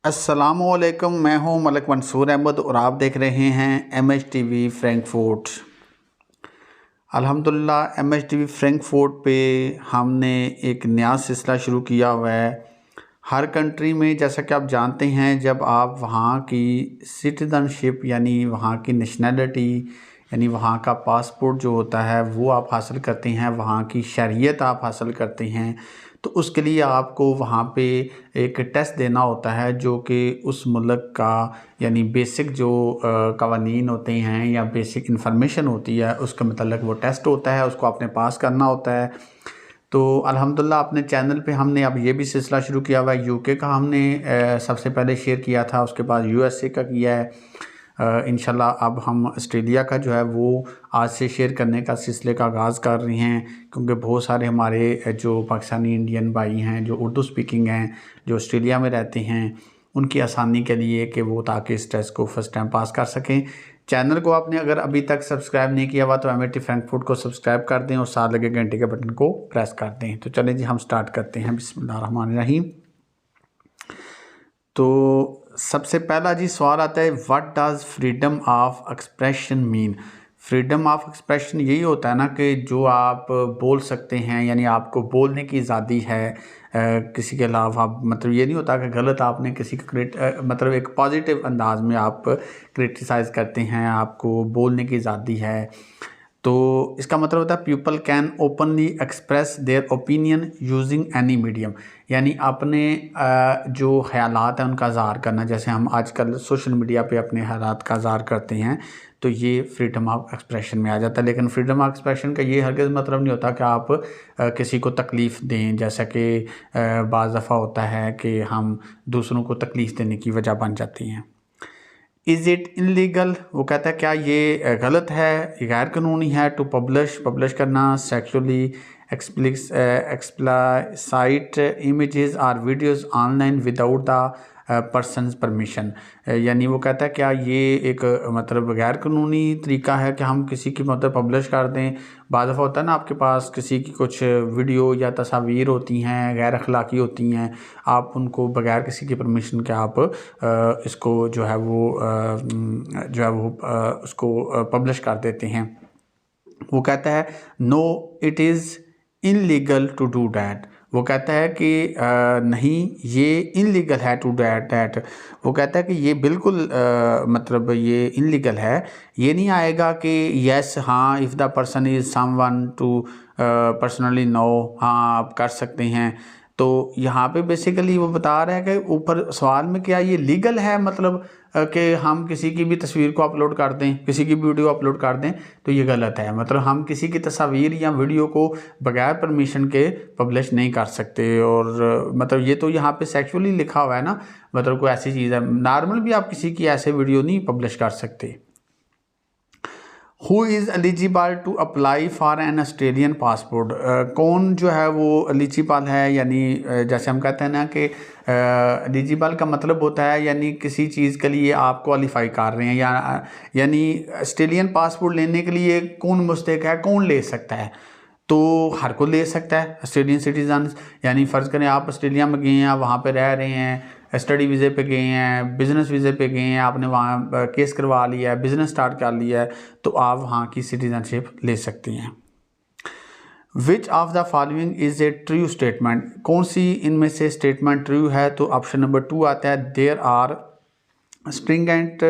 अस्सलामुअलैकुम, मैं हूं मलिक मंसूर अहमद और आप देख रहे हैं MHTV फ्रैंकफर्ट। अल्हम्दुलिल्लाह MHTV फ्रैंकफर्ट पे हमने एक नया सिलसिला शुरू किया हुआ है। हर कंट्री में जैसा कि आप जानते हैं, जब आप वहाँ की सिटीज़नशिप यानी वहाँ की नेशनैलिटी यानी वहाँ का पासपोर्ट जो होता है वो आप हासिल करते हैं, वहाँ की शरीयत आप हासिल करते हैं, तो उसके लिए आपको वहाँ पे एक टेस्ट देना होता है जो कि उस मुल्क का यानी बेसिक जो कवानीन होते हैं या बेसिक इंफॉर्मेशन होती है उसके मतलब वो टेस्ट होता है, उसको आपने पास करना होता है। तो अल्हम्दुलिल्लाह अपने चैनल पे हमने अब ये भी सिलसिला शुरू किया हुआ है। यूके का हमने सबसे पहले शेयर किया था, उसके बाद USA का किया है। इंशाल्लाह अब हम ऑस्ट्रेलिया का जो है वो आज से शेयर करने का सिलसिले का आगाज़ कर रहे हैं, क्योंकि बहुत सारे हमारे जो पाकिस्तानी इंडियन भाई हैं जो उर्दू स्पीकिंग हैं, जो ऑस्ट्रेलिया में रहते हैं, उनकी आसानी के लिए कि वो ताकि इस टेस्ट को फ़र्स्ट टाइम पास कर सकें। चैनल को आपने अगर अभी तक सब्सक्राइब नहीं किया हुआ तो MHTV फ्रैंकफर्ट को सब्सक्राइब कर दें और साथ लगे घंटे के बटन को प्रेस कर दें। तो चलें जी, हम स्टार्ट करते हैं। बिस्मिल्लाहिर्रहमानिर्रहीम। तो सबसे पहला जी सवाल आता है, what does freedom of expression mean. Freedom of expression यही होता है ना कि जो आप बोल सकते हैं, यानी आपको बोलने की आज़ादी है किसी के अलावा। मतलब ये नहीं होता कि गलत आपने किसी का मतलब एक पॉजिटिव अंदाज में आप क्रिटिसाइज़ करते हैं, आपको बोलने की आज़ादी है। तो इसका मतलब होता है people can openly express their opinion using any medium, यानी अपने जो ख्यालात हैं उनका इज़हार करना। जैसे हम आजकल सोशल मीडिया पे अपने ख्यालात का इज़हार करते हैं, तो ये फ्रीडम ऑफ एक्सप्रेशन में आ जाता है। लेकिन फ्रीडम ऑफ एक्सप्रेशन का ये हरगिज़ मतलब नहीं होता कि आप किसी को तकलीफ़ दें, जैसा कि बाज़ दफ़ा होता है कि हम दूसरों को तकलीफ़ देने की वजह बन जाती हैं। इज़ इट इलीगल, वो कहता है क्या ये गलत है, ये गैर कानूनी है टू पब्लिश करना सेक्सुअली एक्सप्लाइट इमेजेस और videos online without the persons permission. यानी वो कहता है क्या ये एक मतलब गैर कानूनी तरीका है कि हम किसी की मतलब पब्लिश कर दें। बाद दफ़ा होता है ना, आपके पास किसी की कुछ वीडियो या तस्वीर होती हैं गैर अखलाकी होती हैं, आप उनको बगैर किसी की परमिशन के आप इसको जो है वो उसको पब्लिश कर देते हैं। वो कहता है no it is illegal to do that. वो कहता है कि नहीं, ये इनलीगल है टू डैट। वो कहता है कि ये बिल्कुल मतलब ये इनलीगल है। ये नहीं आएगा कि यस हाँ, if the person is someone to personally know, हाँ आप कर सकते हैं। तो यहाँ पे बेसिकली वो बता रहा है कि ऊपर सवाल में क्या ये लीगल है, मतलब कि हम किसी की भी तस्वीर को अपलोड कर दें, किसी की भी वीडियो अपलोड कर दें, तो ये गलत है। मतलब हम किसी की तस्वीर या वीडियो को बगैर परमिशन के पब्लिश नहीं कर सकते। और मतलब ये तो यहाँ पे सेक्सुअली लिखा हुआ है ना, मतलब कोई ऐसी चीज़ है। नॉर्मल भी आप किसी की ऐसे वीडियो नहीं पब्लिश कर सकते। Who is eligible to apply for an Australian passport. कौन जो है वो एलिजिबल है, यानी जैसे हम कहते हैं ना कि एलिजिबल का मतलब होता है यानी किसी चीज़ के लिए आप क्वालिफाई कर रहे हैं, या यानी ऑस्ट्रेलियन पासपोर्ट लेने के लिए कौन मुस्तहिक है, कौन ले सकता है। तो हर कोई ले सकता है ऑस्ट्रेलियन सिटीजन। यानी फ़र्ज़ करें आप ऑस्ट्रेलिया में गए हैं, आप वहाँ पे रह रहे हैं, स्टडी वीज़े पे गए हैं, बिज़नेस वीज़े पे गए हैं, आपने वहाँ केस करवा लिया है, बिज़नेस स्टार्ट कर लिया है, तो आप वहाँ की सिटीजनशिप ले सकते हैं। विच of the following is a true statement. कौन सी इनमें से स्टेटमेंट ट्रू है, तो ऑप्शन नंबर 2 आता है, there are stringent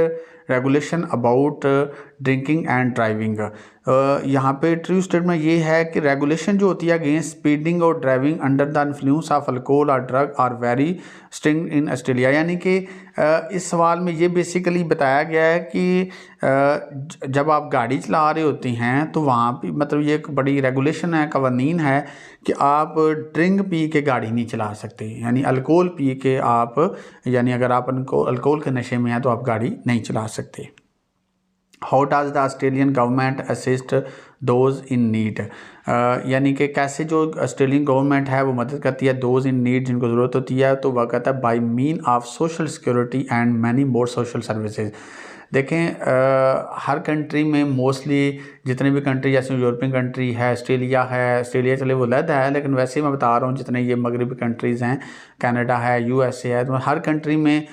regulation about drinking and driving. यहाँ पे ट्रू स्टेटमेंट ये है कि रेगुलेशन जो होती है अगेंस्ट स्पीडिंग और driving under the influence of alcohol और drug are very string in Australia. यानी कि इस सवाल में ये बेसिकली बताया गया है कि जब आप गाड़ी चला रहे होते हैं तो वहाँ पे मतलब ये एक बड़ी रेगुलेशन है, कवानीन है कि आप ड्रिंक पी के गाड़ी नहीं चला सकते, यानी अल्कोहल पी के आप, यानी अगर आप अल्कोहल के नशे में हैं तो आप गाड़ी नहीं चला सकते। How does the Australian government assist those in need. यानी कि कैसे जो ऑस्ट्रेलियन गवर्नमेंट है वो मदद करती है दोज इन नीड, जिनको ज़रूरत होती है। तो वह कहता है by mean of social security and many more social services. देखें हर कंट्री में मोस्टली जितने भी कंट्री जैसे यूरोपियन कंट्री है, ऑस्ट्रेलिया चले वो अलग है, लेकिन वैसे ही मैं बता रहा हूँ जितने ये मगरबी कंट्रीज़ हैं, कनाडा है, यूएसए है, तो हर कंट्री में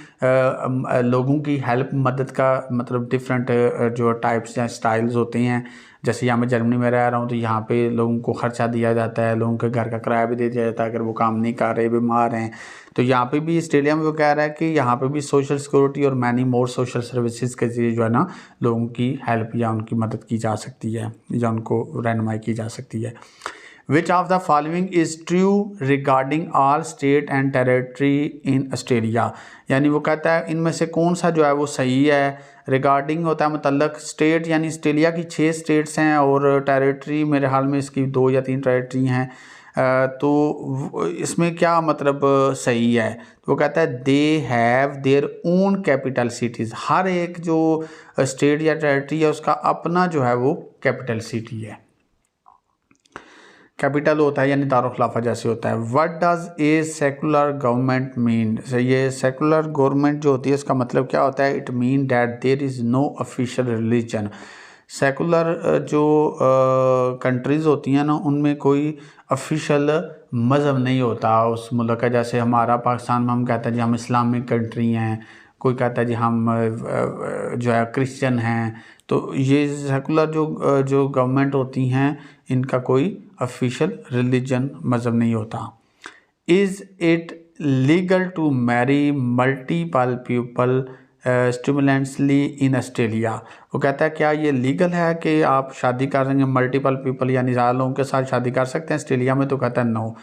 लोगों की हेल्प मदद का मतलब डिफरेंट जो टाइप्स या स्टाइल्स होते हैं। जैसे यहाँ मैं जर्मनी में रह रहा हूँ तो यहाँ पे लोगों को खर्चा दिया जाता है, लोगों के घर का किराया भी दे दिया जाता है अगर वो काम नहीं कर रहे, बीमार हैं। तो यहाँ पे भी ऑस्ट्रेलिया में वो कह रहा है कि यहाँ पे भी सोशल सिक्योरिटी और मैनी मोर सोशल सर्विसेज के जरिए जो है ना लोगों की हेल्प या उनकी मदद की जा सकती है या उनको रहनुमाई की जा सकती है। Which of the following is true regarding all state and territory in Australia? यानी वो कहता है इनमें से कौन सा जो है वो सही है। रिगार्डिंग होता है मतलब स्टेट, यानी ऑस्ट्रेलिया की 6 स्टेट्स हैं और टेरिटरी मेरे हाल में इसकी 2 या 3 टेरिटरी हैं। तो इसमें क्या मतलब सही है, तो वो कहता है they have their own capital cities. हर एक जो स्टेट या टेरिटरी है उसका अपना जो है वो कैपिटल सिटी है। कैपिटल होता है यानी दारुखिलाफा जैसे होता है। What does a secular government mean? ये सेकुलर गवर्नमेंट जो होती है इसका मतलब क्या होता है? It mean that there is no official religion. Secular जो कंट्रीज़ होती हैं ना उनमें कोई ऑफिशियल मज़हब नहीं होता उस मुल्क का। जैसे हमारा पाकिस्तान में हम कहते हैं जी हम इस्लामिक कंट्री हैं, कोई कहता है जी हम जो है क्रिश्चियन हैं। तो ये सेकुलर जो गवर्नमेंट होती हैं इनका कोई ऑफिशियल रिलीजन मज़हब नहीं होता। Is it legal to marry multiple people simultaneously in Australia? वो कहता है क्या ये लीगल है कि आप शादी कर रहे हैं मल्टीपल पीपल यानी ज़्यादा लोगों के साथ शादी कर सकते हैं ऑस्ट्रेलिया में? तो कहता है नो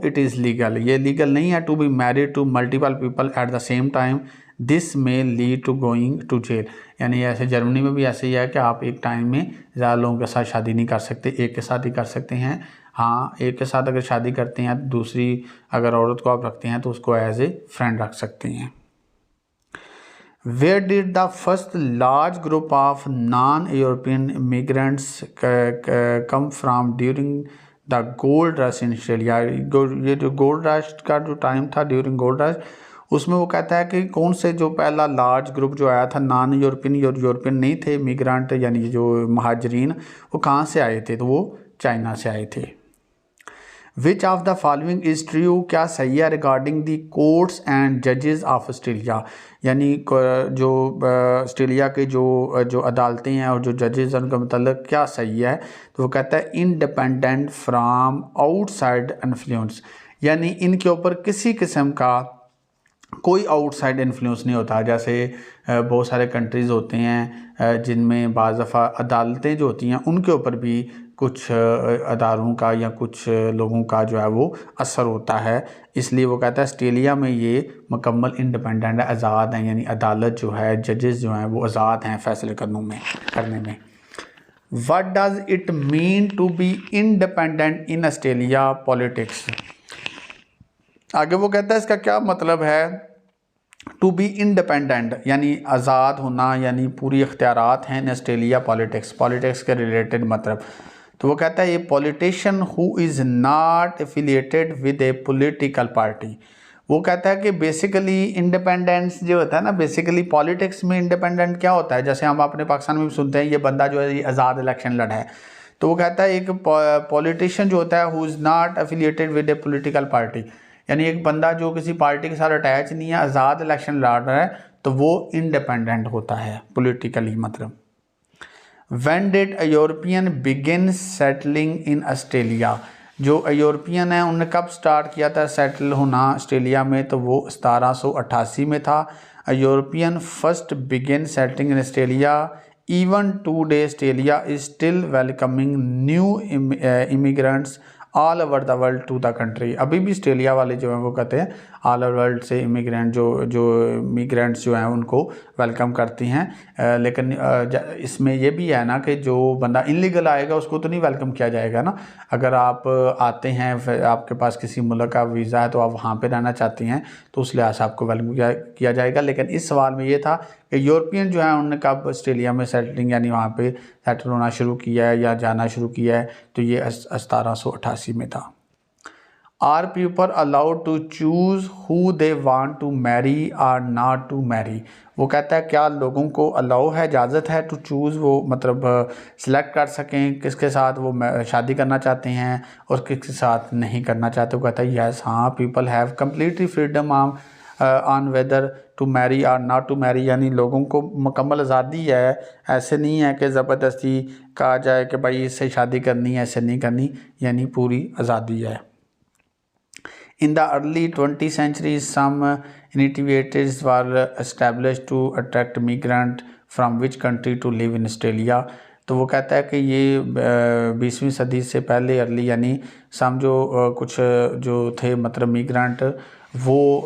इट इज़ लीगल। ये लीगल नहीं है to be married to multiple people at the same time, this may lead to going to jail. यानी ऐसे जर्मनी में भी ऐसे ही है कि आप एक टाइम में ज़्यादा लोगों के साथ शादी नहीं कर सकते, एक के साथ ही कर सकते हैं। हाँ, एक के साथ अगर शादी करते हैं दूसरी अगर औरत को आप रखते हैं तो उसको एज ए फ्रेंड रख सकते हैं। Where did the first large group of non-European immigrants come from during the gold rush in Australia? ये जो गोल्ड रश का जो टाइम था ड्यूरिंग गोल्ड रश, उसमें वो कहता है कि कौन से जो पहला लार्ज ग्रुप जो आया था नॉन यूरोपियन, यूरोपियन नहीं थे, इमिग्रेंट यानी जो महाजरीन, वो कहाँ से आए थे? तो वो चाइना से आए थे। विच of the following is true? क्या सही है रिगार्डिंग दी कोर्ट्स एंड जजेस ऑफ ऑस्ट्रेलिया? यानी जो ऑस्ट्रेलिया के जो अदालतें हैं और जो जजेस हैं उनका मतलब क्या सही है? तो वो कहता है इंडिपेंडेंट फ्राम आउटसाइड इन्फ्लुएंस, यानी इनके ऊपर किसी किस्म का कोई आउटसाइड इन्फ्लुएंस नहीं होता। जैसे बहुत सारे कंट्रीज़ होते हैं जिनमें बाज़ दफ़ा अदालतें जो होती हैं उनके ऊपर भी कुछ अदारों का या कुछ लोगों का जो है वो असर होता है। इसलिए वो कहता है ऑस्ट्रेलिया में ये मुकम्मल इंडिपेंडेंट है, आज़ाद हैं, यानी अदालत जो है जजेस जो हैं वो आज़ाद हैं फैसले करने में। What does it mean to be independent in Australia politics? आगे वो कहता है इसका क्या मतलब है टू बी इंडिपेंडेंट, यानी आज़ाद होना, यानी पूरी इख्तियारात हैं इन ऑस्ट्रेलिया पॉलिटिक्स के रिलेटेड मतलब। तो वो कहता है a politician who is not affiliated with A political party. वो कहता है कि बेसिकली इंडिपेंडेंस जो होता है ना, बेसिकली पॉलिटिक्स में इंडिपेंडेंट क्या होता है, जैसे हम अपने पाकिस्तान में भी सुनते हैं ये बंदा जो है ये आज़ाद इलेक्शन लड़ा है। तो वो कहता है एक पॉलिटिशियन जो होता है who is not affiliated with A political party, यानी एक बंदा जो किसी पार्टी के साथ अटैच नहीं है, आज़ाद इलेक्शन लड़ रहा है, तो वो इंडिपेंडेंट होता है पॉलिटिकली मतलब। When did a European begin settling in Australia? जो यूरोपियन है उन्होंने कब स्टार्ट किया था सेटल होना ऑस्ट्रेलिया में? तो वो 1788 में था। European first begin settling in Australia. Even today Australia is still welcoming new immigrants all over the world to the country. अभी भी ऑस्ट्रेलिया वाले जो हैं वो कहते हैं ऑल ओवर वर्ल्ड से इमिग्रेंट्स जो हैं उनको वेलकम करती हैं। लेकिन इसमें ये भी है ना कि जो बंदा इनलीगल आएगा उसको तो नहीं वेलकम किया जाएगा ना। अगर आप आते हैं, आपके पास किसी मुल्क का वीज़ा है तो आप वहाँ पे रहना चाहती हैं तो उस लिहाज से आपको वेलकम किया जाएगा। लेकिन इस सवाल में ये था कि यूरोपियन जो है उन्होंने कब ऑस्ट्रेलिया में सेटलिंग यानी वहाँ पे सेटल होना शुरू किया है या जाना शुरू किया है, तो ये 1788 में था। Are people allowed to choose who they want to marry or not to marry. वो कहता है क्या लोगों को अलाउ है, इजाज़त है टू चूज़, वो मतलब सिलेक्ट कर सकें किसके साथ वो शादी करना चाहते हैं और किसके साथ नहीं करना चाहते। वो कहता है यस, हाँ, people have completely freedom on whether to marry और नॉट टू मैरी, यानी लोगों को मुकम्मल आज़ादी है, ऐसे नहीं है कि ज़बरदस्ती कहा जाए कि भाई इससे शादी करनी है, ऐसे नहीं करनी, यानी पूरी आज़ादी है। In the early 20th century, some initiatives were established to attract migrants from which country to live in Australia। तो वो कहता है कि ये 20वीं सदी से पहले अर्ली यानी सम जो कुछ जो थे मतलब मिग्रेंट वो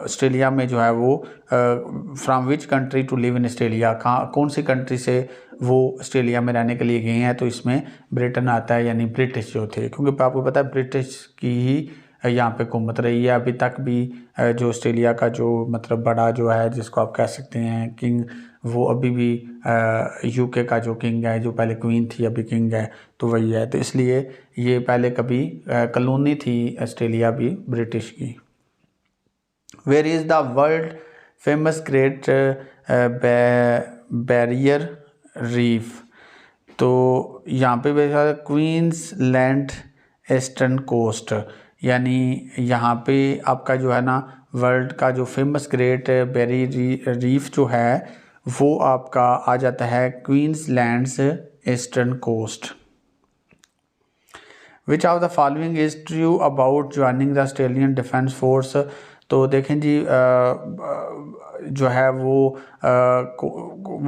ऑस्ट्रेलिया में जो है वो from which country to live in Australia, कहाँ कौन सी कंट्री से वो ऑस्ट्रेलिया में रहने के लिए गए हैं। तो इसमें ब्रिटेन आता है, यानी ब्रिटिश जो थे, क्योंकि आपको पता है ब्रिटिश की ही यहाँ पे हुकूमत रही है अभी तक भी। जो ऑस्ट्रेलिया का जो मतलब बड़ा जो है जिसको आप कह सकते हैं किंग, वो अभी भी यूके का जो किंग है, जो पहले क्वीन थी अभी किंग है, तो वही है। तो इसलिए ये पहले कभी कॉलोनी थी ऑस्ट्रेलिया भी ब्रिटिश की। Where is the world famous great barrier reef. तो यहाँ पे क्वींसलैंड ईस्टर्न कोस्ट, यानी यहाँ पे आपका जो है ना वर्ल्ड का जो फेमस ग्रेट बैरियर रीफ जो है वो आपका आ जाता है Queensland's eastern coast. Which of the following is true about joining the Australian defence force. तो देखें जी जो है वो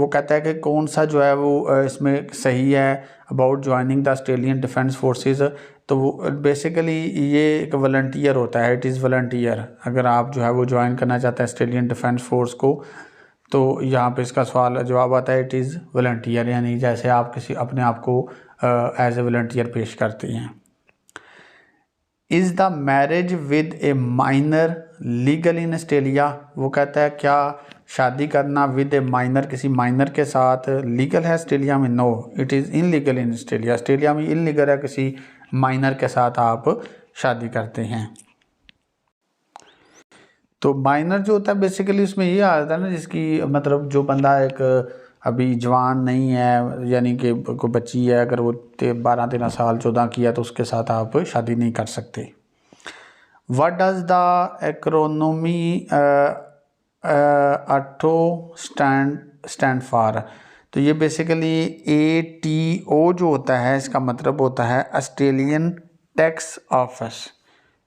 कहता है कि कौन सा जो है वो इसमें सही है about joining the Australian defence forces. तो वो बेसिकली ये एक वॉलंटियर होता है, इट इज़ वॉलंटियर। अगर आप जो है वो ज्वाइन करना चाहते हैं ऑस्ट्रेलियन डिफेंस फोर्स को, तो यहाँ पे इसका सवाल जवाब आता है इट इज़ वॉलंटियर, यानी जैसे आप किसी अपने आप को एज ए वॉलंटियर पेश करते हैं। Is the marriage with a minor legal in Australia. वो कहता है क्या शादी करना विद ए माइनर, किसी माइनर के साथ लीगल है ऑस्ट्रेलिया में। No, it is illegal in Australia. Australia में इनलीगल है किसी माइनर के साथ आप शादी करते हैं। तो माइनर जो होता है बेसिकली उसमें ये आता है ना जिसकी मतलब जो बंदा एक अभी जवान नहीं है, यानी कि कोई बच्ची है, अगर वो 12-13 साल 14 की है तो उसके साथ आप शादी नहीं कर सकते। What does the acronym ATO stand for. तो ये बेसिकली ATO जो होता है इसका मतलब होता है ऑस्ट्रेलियन टैक्स ऑफिस,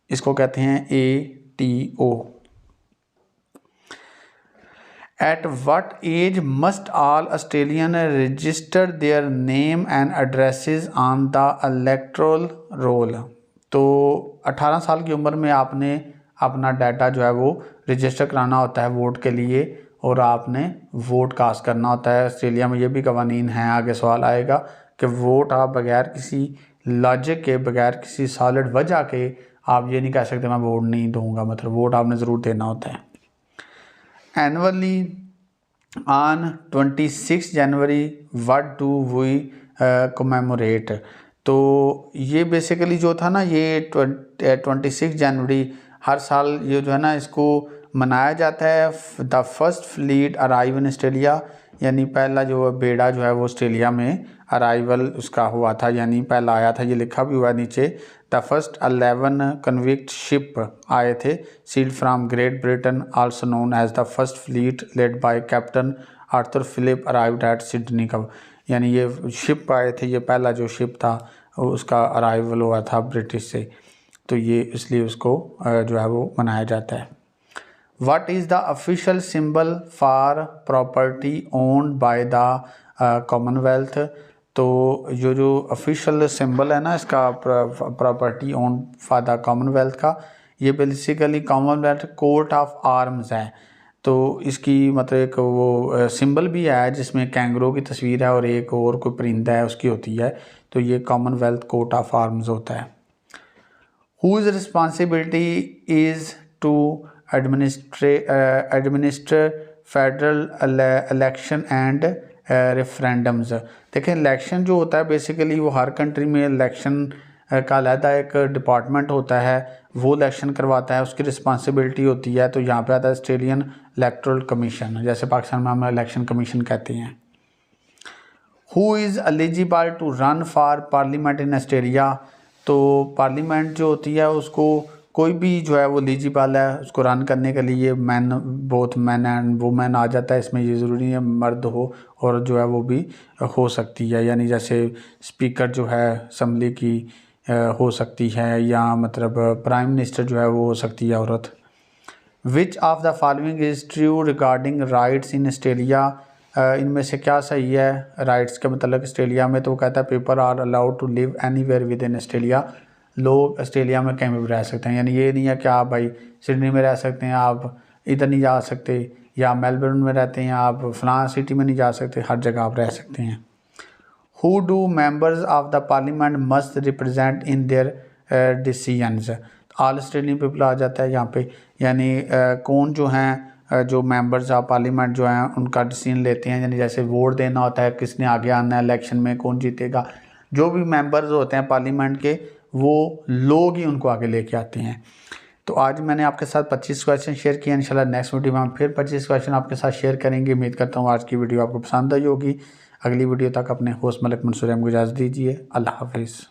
इसको कहते हैं ATO। At what age must all Australians register their name and addresses on the electoral roll। तो 18 साल की उम्र में आपने अपना डाटा जो है वो रजिस्टर कराना होता है वोट के लिए, और आपने वोट कास्ट करना होता है। ऑस्ट्रेलिया में ये भी कवानीन हैं, आगे सवाल आएगा कि वोट आप बगैर किसी लॉजिक के, बगैर किसी सॉलिड वजह के आप ये नहीं कह सकते मैं वोट नहीं दूंगा, मतलब वोट आपने ज़रूर देना होता है। Annually on 26 January what do we commemorate। तो ये बेसिकली जो था ना ये 26 जनवरी हर साल ये जो है ना इसको मनाया जाता है। The first fleet arrive in Australia, यानी पहला जो बेड़ा जो है वो ऑस्ट्रेलिया में अराइवल उसका हुआ था, यानी पहला आया था। ये लिखा भी हुआ है नीचे, द फर्स्ट 11 कन्विक्ट शिप आए थे sailed from Great Britain, also known as the first fleet led by captain Arthur Phillip arrived at Sydney कब। यानी ये शिप आए थे, ये पहला जो शिप था उसका अराइवल हुआ था ब्रिटिश से, तो ये इसलिए उसको जो है वो मनाया जाता है। What is the official symbol for property owned by the Commonwealth। तो जो ऑफिशियल सिंबल है ना इसका property own for the commonwealth का, ये basically commonwealth coat of arms है। तो इसकी मतलब एक वो सिंबल भी है जिसमें कैंगरो की तस्वीर है और एक और कोई परिंदा है उसकी होती है, तो ये कॉमनवेल्थ कोट ऑफ आर्म्स होता है। Whose responsibility is to administer federal election and referendums। देखें इलेक्शन जो होता है बेसिकली वो हर कंट्री में इलेक्शन का अलहदा एक डिपार्टमेंट होता है, वो इलेक्शन करवाता है, उसकी रिस्पॉन्सिबिलिटी होती है। तो यहाँ पे आता है ऑस्ट्रेलियन इलेक्टोरल कमीशन, जैसे पाकिस्तान में हम इलेक्शन कमीशन कहते हैं। Who is eligible to run for parliament in Australia, तो पार्लियामेंट जो होती है उसको कोई भी जो है वो एलिजिबल है उसको रन करने के लिए। बोथ मैन एंड वुमेन आ जाता है इसमें, ये ज़रूरी है मर्द हो और जो है वो भी हो सकती है, यानी जैसे स्पीकर जो है असम्बली की हो सकती है, या मतलब प्राइम मिनिस्टर जो है वो हो सकती है औरत। विच of the following is true regarding rights in Australia, इनमें से क्या सही है राइट्स के मतलब ऑस्ट्रेलिया में। तो वो कहता है people are allowed to live anywhere within Australia, लोग ऑस्ट्रेलिया में कहीं भी रह सकते हैं, यानी ये नहीं है कि आप भाई सिडनी में रह सकते हैं आप इधर नहीं जा सकते, या मेलबर्न में रहते हैं आप फलां सिटी में नहीं जा सकते, हर जगह आप रह सकते हैं। Who do members of the parliament must represent in their decisions, all Australian people आ जाता है यहाँ पे, यानी कौन जो हैं जो मेंबर्स ऑफ पार्लियामेंट जो हैं उनका डिसीजन लेते हैं, यानी जैसे वोट देना होता है किसने आगे आना है इलेक्शन में, कौन जीतेगा, जो भी मेंबर्स होते हैं पार्लियामेंट के वो लोग ही उनको आगे लेके आते हैं। तो आज मैंने आपके साथ 25 क्वेश्चन शेयर किए, इंशाल्लाह नेक्स्ट वीडियो में हम फिर 25 क्वेश्चन आपके साथ शेयर करेंगे। उम्मीद करता हूँ आज की वीडियो आपको पसंद आई होगी। अगली वीडियो तक अपने होस्ट मलिक मंसूर को इजाज़त दीजिए। अल्लाह हाफिज़।